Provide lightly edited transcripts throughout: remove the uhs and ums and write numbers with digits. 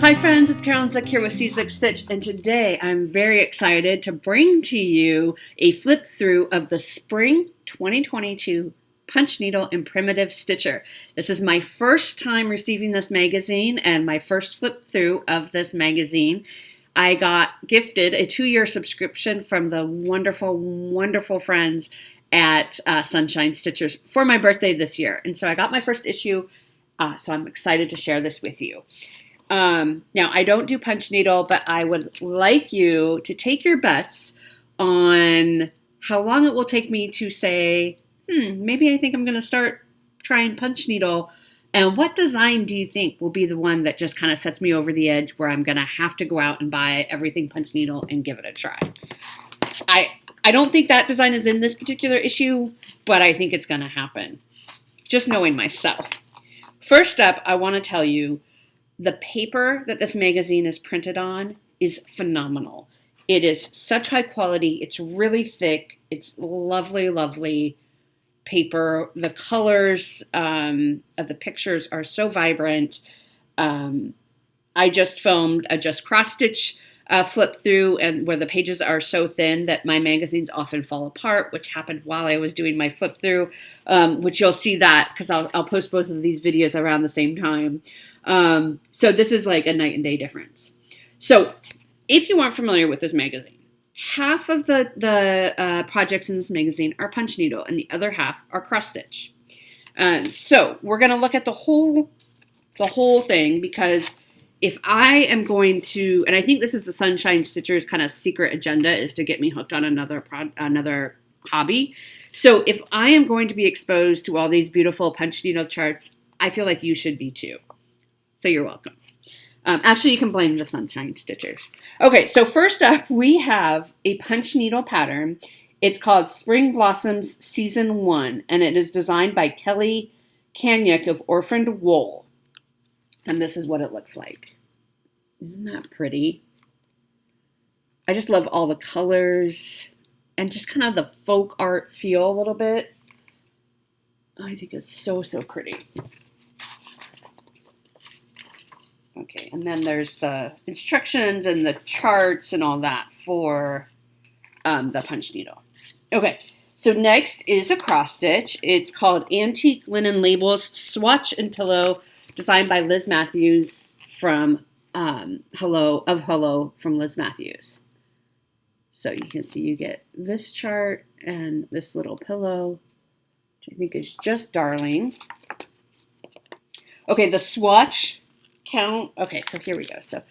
Hi friends, it's Carol and Zick here with C6 Stitch, and today I'm very excited to bring to you a flip through of the Spring 2022 Punch Needle and Primitive Stitcher. This is my first time receiving this magazine and my first flip through of this magazine. I got gifted a 2-year subscription from the wonderful, wonderful friends at Sunshine Stitchers for my birthday this year. And so I got my first issue, so I'm excited to share this with you. Now, I don't do punch needle, but I would like you to take your bets on how long it will take me to say, maybe I think I'm going to start trying punch needle. And what design do you think will be the one that just kind of sets me over the edge where I'm going to have to go out and buy everything punch needle and give it a try? I don't think that design is in this particular issue, but I think it's going to happen. Just knowing myself. First up, I want to tell you, the paper that this magazine is printed on is phenomenal. It is such high quality. It's really thick. It's lovely, lovely paper. The colors of the pictures are so vibrant. I just filmed a just cross stitch flip through, and where the pages are so thin that my magazines often fall apart, which happened while I was doing my flip through, which you'll see that because I'll post both of these videos around the same time. So this is like a night and day difference. So if you aren't familiar with this magazine, half of the projects in this magazine are punch needle and the other half are cross stitch. So we're going to look at the whole thing, because if I am going to, and I think this is the Sunshine Stitchers kind of secret agenda, is to get me hooked on another hobby. So if I am going to be exposed to all these beautiful punch needle charts, I feel like you should be too. So you're welcome. Actually, you can blame the Sunshine Stitchers. Okay, so first up, we have a punch needle pattern. It's called Spring Blossoms Season 1, and it is designed by Kelly Kanyuk of Orphaned Wool. And this is what it looks like. Isn't that pretty? I just love all the colors and just kind of the folk art feel a little bit. I think it's so, so pretty. Okay, and then there's the instructions and the charts and all that for the punch needle. Okay, so next is a cross stitch. It's called Antique Linen Labels Swatch and Pillow, designed by Liz Matthews from Hello from Liz Matthews. So you can see you get this chart and this little pillow, which I think is just darling. Okay, the swatch count. Okay, so here we go. So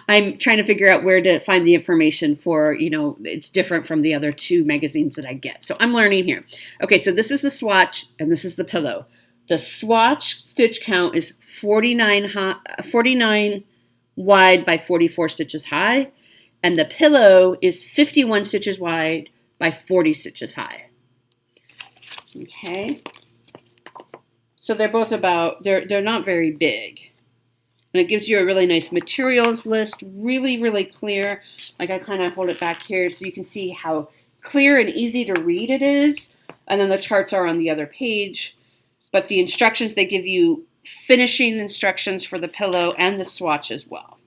I'm trying to figure out where to find the information for, it's different from the other 2 magazines that I get. So I'm learning here. Okay, so this is the swatch and this is the pillow. The swatch stitch count is 49 wide by 44 stitches high, and the pillow is 51 stitches wide by 40 stitches high. Okay, so they're both they're not very big, and it gives you a really nice materials list, really, really clear. Like, I kind of hold it back here so you can see how clear and easy to read it is, and then the charts are on the other page. But the instructions, they give you finishing instructions for the pillow and the swatch as well.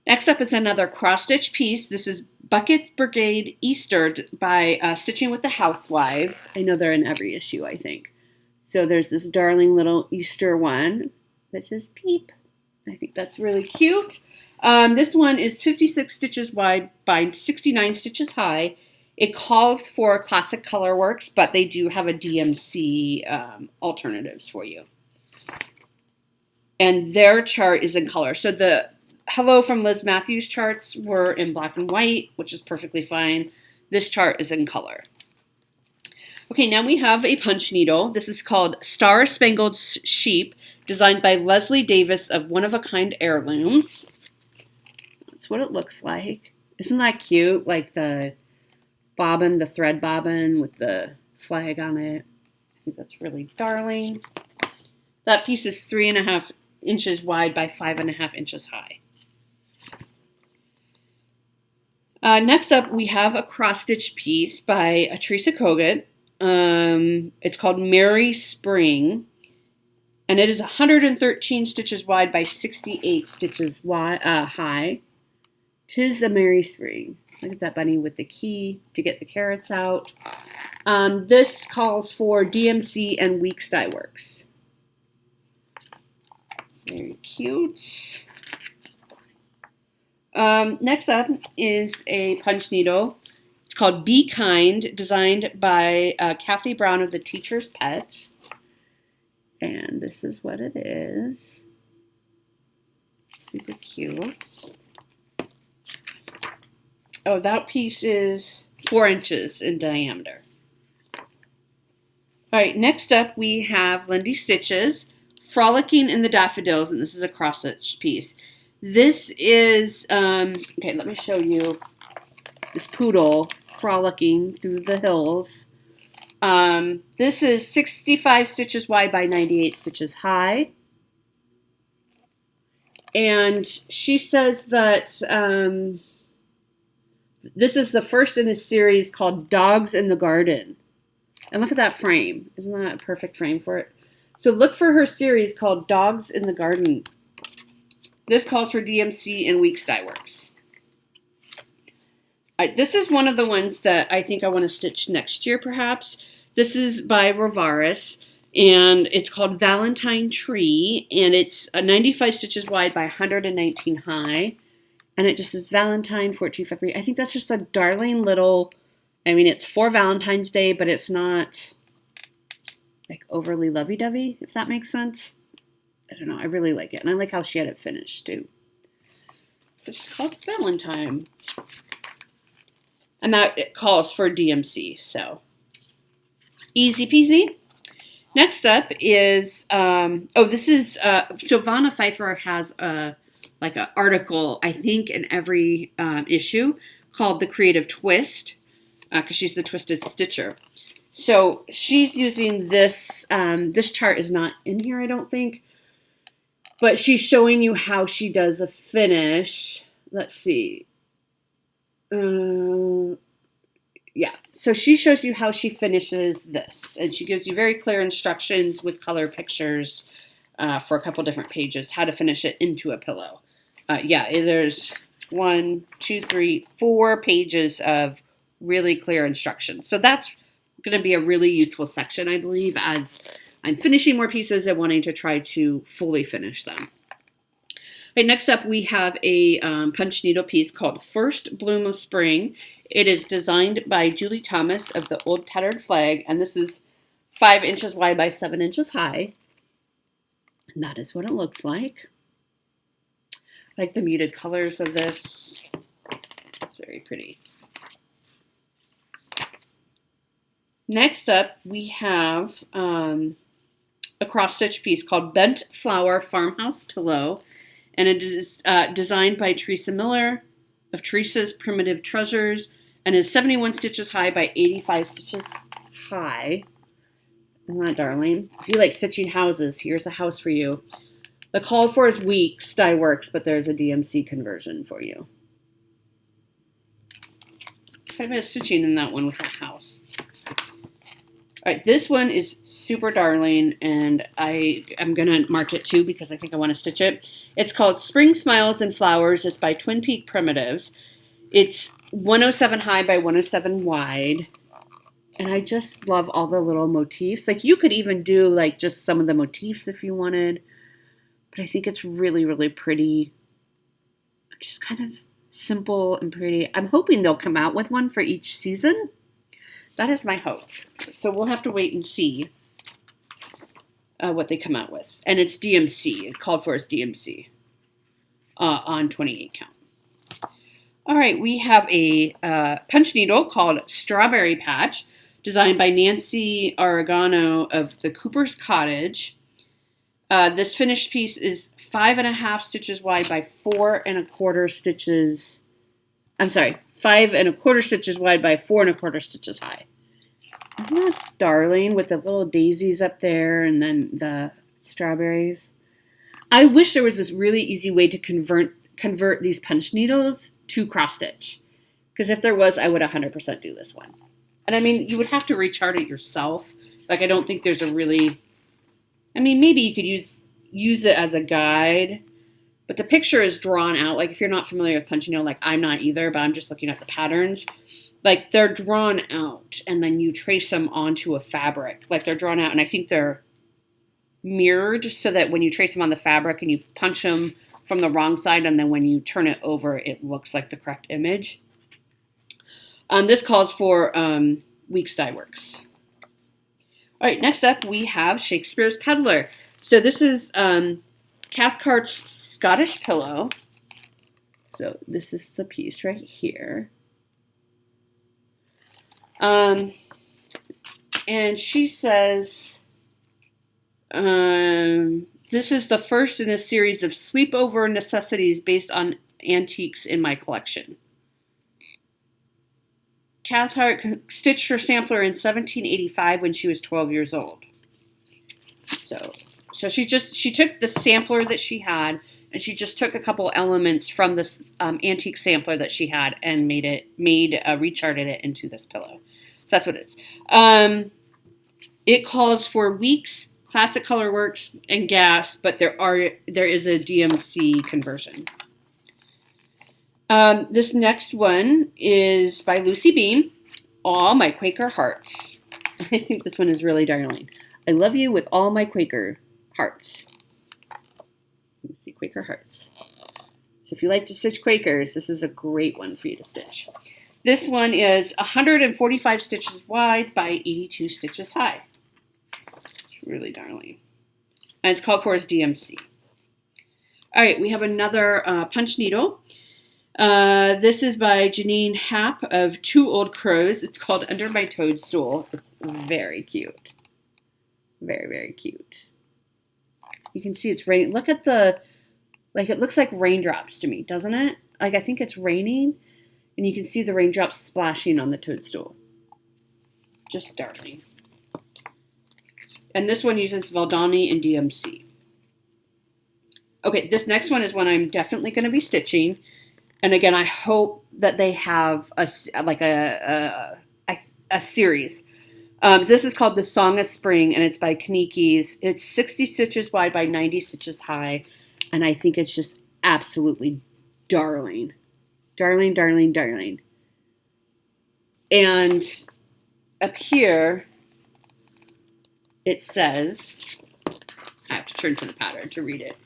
Next up is another cross-stitch piece. This is Bucket Brigade Easter by Stitching with the Housewives. I know they're in every issue, I think. So there's this darling little Easter one that says Peep. I think that's really cute. This one is 56 stitches wide by 69 stitches high. It calls for classic color works, but they do have a DMC alternatives for you. And their chart is in color. So the Hello from Liz Matthews charts were in black and white, which is perfectly fine. This chart is in color. Okay, now we have a punch needle. This is called Star Spangled Sheep, designed by Leslie Davis of One of a Kind Heirlooms. That's what it looks like. Isn't that cute? Like the bobbin, the thread bobbin with the flag on it. I think that's really darling. That piece is 3.5 inches wide by 5.5 inches high. Next up, we have a cross-stitch piece by Teresa Kogut. It's called Merry Spring. And it is 113 stitches wide by 68 stitches high. 'Tis a merry spring. Look at that bunny with the key to get the carrots out. This calls for DMC and Weeks Dye Works. Very cute. Next up is a punch needle. It's called Be Kind, designed by Kathy Brown of the Teacher's Pet. And this is what it is. Super cute. Oh, that piece is 4 inches in diameter. All right, next up we have Lindy Stitches, Frolicking in the Daffodils, and this is a cross-stitch piece. This is, okay, let me show you this poodle frolicking through the hills. This is 65 stitches wide by 98 stitches high. And she says that this is the first in a series called Dogs in the Garden. And look at that frame. Isn't that a perfect frame for it? So look for her series called Dogs in the Garden. This calls for DMC and Weeks Dye Works. This is one of the ones that I think I want to stitch next year, perhaps. This is by Rovaris, and it's called Valentine Tree, and it's 95 stitches wide by 119 high, and it just says Valentine 14 February. I think that's just a darling little, I mean, it's for Valentine's Day, but it's not like overly lovey-dovey, if that makes sense. I don't know. I really like it, and I like how she had it finished, too. So it's called Valentine. And that it calls for DMC, so easy peasy. Next up is, this is, so Vanna Pfeiffer has like an article, I think, in every issue called The Creative Twist, because she's the Twisted Stitcher. So she's using this, this chart is not in here, I don't think, but she's showing you how she does a finish. Let's see. Yeah, so she shows you how she finishes this, and she gives you very clear instructions with color pictures for a couple different pages, how to finish it into a pillow. Yeah, there's 1, 2, 3, 4 pages of really clear instructions. So that's going to be a really useful section, I believe, as I'm finishing more pieces and wanting to try to fully finish them. Right, next up, we have a punch needle piece called First Bloom of Spring. It is designed by Julie Thomas of the Old Tattered Flag, and this is 5 inches wide by 7 inches high. And that is what it looks like. I like the muted colors of this. It's very pretty. Next up, we have a cross-stitch piece called Bent Flower Farmhouse Pillow. And it is designed by Teresa Miller of Teresa's Primitive Treasures, and is 71 stitches high by 85 stitches high. Isn't that darling? If you like stitching houses, here's a house for you. The call for is Weeks Dye Works, but there's a DMC conversion for you. Quite a bit of stitching in that one with that house. All right, this one is super darling, and I'm going to mark it too because I think I want to stitch it. It's called Spring Smiles and Flowers. It's by Twin Peak Primitives. It's 107 high by 107 wide, and I just love all the little motifs. Like, you could even do, like, just some of the motifs if you wanted, but I think it's really, really pretty. Just kind of simple and pretty. I'm hoping they'll come out with one for each season. That is my hope. So we'll have to wait and see what they come out with. And it's DMC. It called for its DMC on 28 count. All right, we have a punch needle called Strawberry Patch, designed by Nancy Aragano of the Cooper's Cottage. This finished piece is 5.5 stitches wide by 4.25 stitches. I'm sorry, 5.25 stitches wide by 4.25 stitches high. Isn't that darling with the little daisies up there and then the strawberries? I wish there was this really easy way to convert these punch needles to cross stitch. Because if there was, I would 100% do this one. And I mean, you would have to rechart it yourself. Like, I don't think there's a really I mean, maybe you could use it as a guide, but the picture is drawn out. Like if you're not familiar with punch needle, like I'm not either, but I'm just looking at the patterns. Like they're drawn out and then you trace them onto a fabric. Like they're drawn out and I think they're mirrored so that when you trace them on the fabric and you punch them from the wrong side and then when you turn it over, it looks like the correct image. This calls for Weeks Dye Works. All right, next up we have Shakespeare's Peddler. So this is Cathcart's Scottish Pillow. So this is the piece right here. And she says, this is the first in a series of sleepover necessities based on antiques in my collection. Cathcart stitched her sampler in 1785 when she was 12 years old. So she took the sampler that she had and she just took a couple elements from this antique sampler that she had and recharted it into this pillow. So that's what it is. It calls for Weeks, Classic Colorworks, and Gas, but there is a DMC conversion. This next one is by Lucy Beam, All My Quaker Hearts. I think this one is really darling. I love you with all my Quaker hearts. Let's see, Quaker Hearts. So if you like to stitch Quakers, this is a great one for you to stitch. This one is 145 stitches wide by 82 stitches high. It's really darling. And it's called for as DMC. All right, we have another punch needle. This is by Janine Happ of Two Old Crows. It's called Under My Toadstool. It's very cute. Very, very cute. You can see it's raining. Look at it looks like raindrops to me, doesn't it? Like I think it's raining, and you can see the raindrops splashing on the toadstool. Just darling. And this one uses Valdani and DMC. Okay, this next one is one I'm definitely going to be stitching. And again, I hope that they have a series. This is called The Song of Spring, and it's by Kaniki's. It's 60 stitches wide by 90 stitches high, and I think it's just absolutely darling. Darling, darling, darling. And up here, it says, I have to turn to the pattern to read it.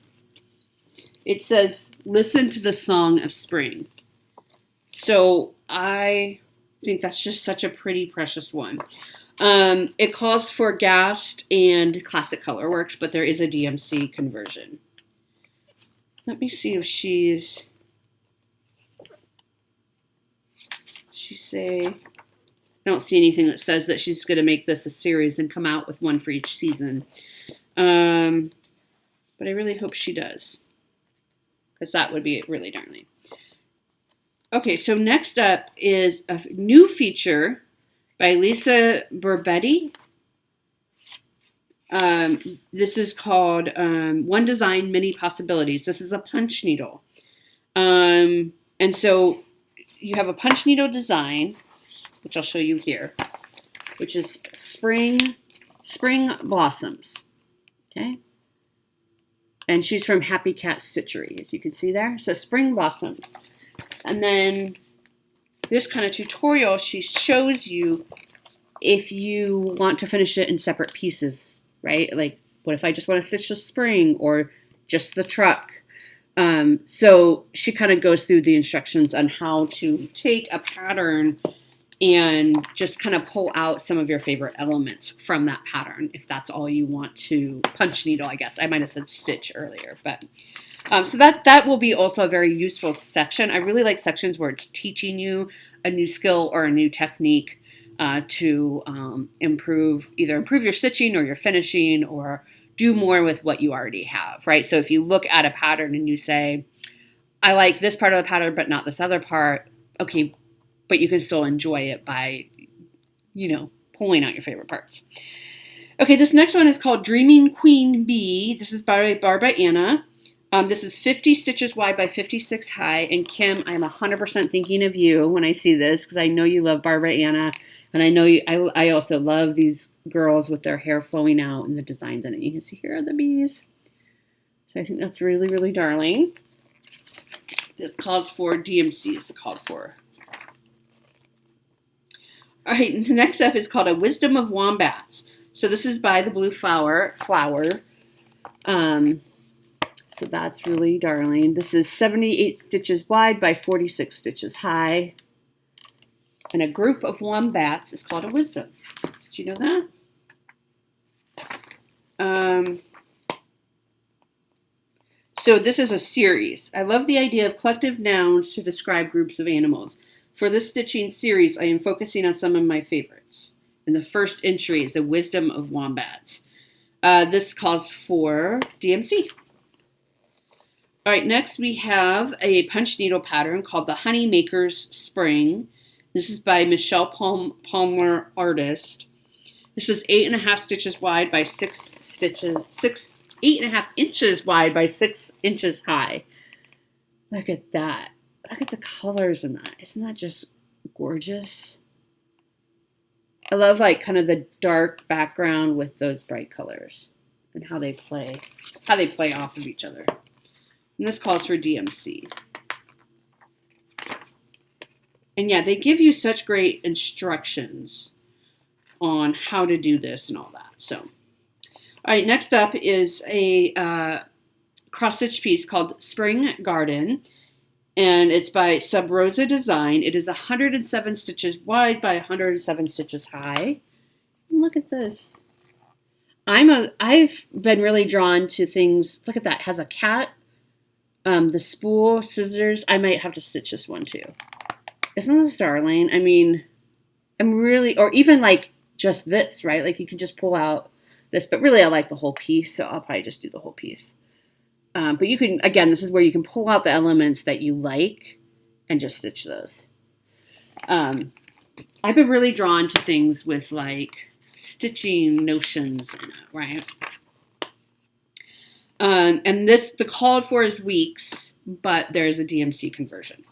It says, listen to the song of spring. So I think that's just such a pretty, precious one. It calls for Gast and Classic Colorworks, but there is a DMC conversion. Let me see if she say, I don't see anything that says that she's going to make this a series and come out with one for each season. But I really hope she does, because that would be really darling. Okay, so next up is a new feature by Lisa Burbetti. This is called One Design, Many Possibilities. This is a punch needle. And so you have a punch needle design, which I'll show you here, which is spring blossoms. Okay. And she's from Happy Cat Stitchery, as you can see there. So spring blossoms. And then this kind of tutorial, she shows you if you want to finish it in separate pieces, right? Like, what if I just want to stitch the spring or just the truck? So she kind of goes through the instructions on how to take a pattern and just kind of pull out some of your favorite elements from that pattern, if that's all you want to punch needle, I guess. I might have said stitch earlier, but so that will be also a very useful section. I really like sections where it's teaching you a new skill or a new technique to improve your stitching or your finishing or do more with what you already have, right? So if you look at a pattern and you say, I like this part of the pattern, but not this other part, okay, but you can still enjoy it by, pulling out your favorite parts. Okay, this next one is called Dreaming Queen Bee. This is by Barbara Anna. This is 50 stitches wide by 56 high. And Kim, I'm 100% thinking of you when I see this because I know you love Barbara Anna. And I know you, I also love these girls with their hair flowing out and the designs in it. You can see here are the bees. So I think that's really, really darling. This calls for DMC is called for. All right, next up is called A Wisdom of Wombats. So this is by the Blue Flower. So that's really darling. This is 78 stitches wide by 46 stitches high. And a group of wombats is called a wisdom. Did you know that? So this is a series. I love the idea of collective nouns to describe groups of animals. For this stitching series, I am focusing on some of my favorites. And the first entry is A Wisdom of Wombats. This calls for DMC. All right, next we have a punch needle pattern called the Honey Maker's Spring. This is by Michelle Palmer, artist. This is 8.5 stitches wide by 8.5 inches wide by 6 inches high. Look at that. Look at the colors in that. Isn't that just gorgeous? I love like kind of the dark background with those bright colors and how they play off of each other. And this calls for DMC. And yeah, they give you such great instructions on how to do this and all that. So, all right, next up is a cross-stitch piece called Spring Garden. And it's by Sub Rosa Design. It is 107 stitches wide by 107 stitches high. And look at this. I've been really drawn to things. Look at that. It has a cat. The spool, scissors. I might have to stitch this one too. Isn't this darling? I mean, or even like just this, right? Like you can just pull out this, but really I like the whole piece, so I'll probably just do the whole piece. But you can, again, this is where you can pull out the elements that you like and just stitch those. I've been really drawn to things with like stitching notions in it, right? And the called for is weeks, but there's a DMC conversion.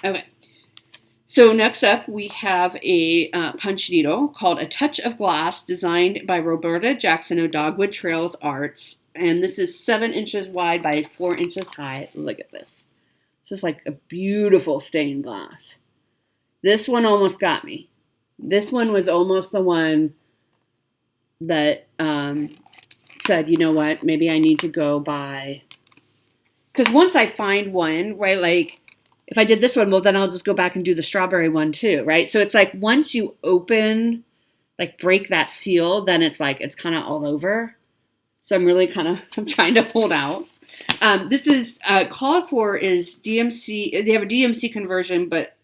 Okay. So next up, we have a punch needle called A Touch of Glass, designed by Roberta Jackson of Dogwood Trails Arts. And this is 7 inches wide by 4 inches high. Look at this. This is like a beautiful stained glass. This one almost got me. This one was almost the one that said, you know what, maybe I need to go buy. Because once I find one, right, like, if I did this one, well, then I'll just go back and do the strawberry one too, right? So it's like once you open, like break that seal, then it's like it's kind of all over. So I'm really I'm trying to hold out. This is called for is DMC. They have a DMC conversion, but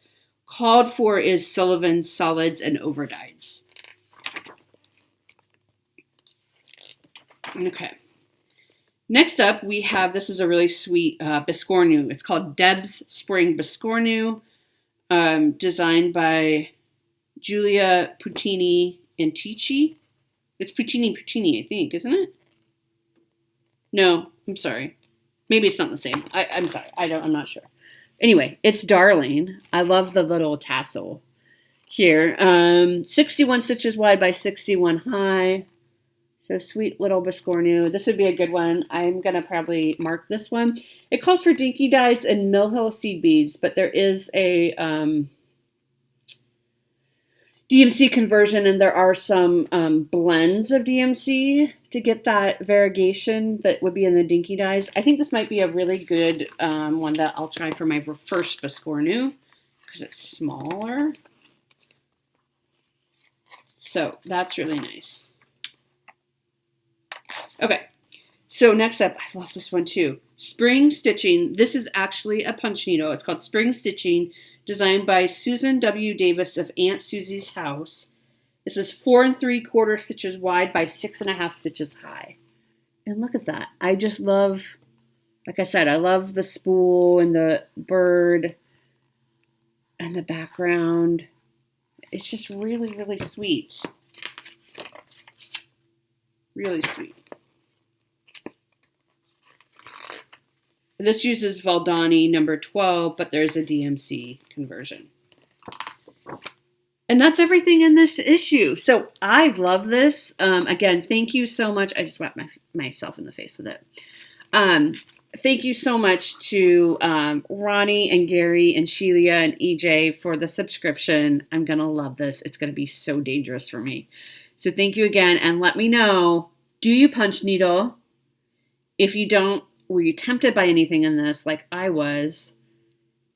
called for is Sullivan solids and overdyes. Okay. Next up, we have, this is a really sweet Biscornu. It's called Deb's Spring Biscornu, designed by Julia Puttini and Ticci. It's Puttini, I think, isn't it? No, I'm sorry. Maybe it's not the same. I'm sorry. I'm not sure. Anyway, it's darling. I love the little tassel here. 61 stitches wide by 61 high. So sweet little Biscornu. This would be a good one. I'm going to probably mark this one. It calls for dinky dyes and Mill Hill seed beads, but there is a DMC conversion, and there are some blends of DMC to get that variegation that would be in the dinky dyes. I think this might be a really good one that I'll try for my first Biscornu because it's smaller. So that's really nice. Okay, so next up, I love this one too. Spring Stitching. This is actually a punch needle. It's called Spring Stitching, designed by Susan W. Davis of Aunt Susie's House. This is 4 3/4 stitches wide by 6.5 stitches high. And look at that. I just love, like I said, I love the spool and the bird and the background. It's just really, really sweet. Really sweet. This uses Valdani number 12, but there's a DMC conversion. And that's everything in this issue. So I love this. Again, thank you so much. I just whacked myself in the face with it. Thank you so much to Ronnie and Gary and Sheila and EJ for the subscription. I'm going to love this. It's going to be so dangerous for me. So thank you again. And let me know, do you punch needle? If you don't, were you tempted by anything in this like I was?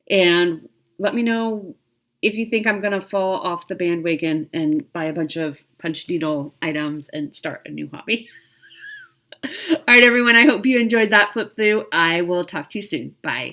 And let me know if you think I'm going to fall off the bandwagon and buy a bunch of punch needle items and start a new hobby. All right, everyone, I hope you enjoyed that flip through. I will talk to you soon. Bye.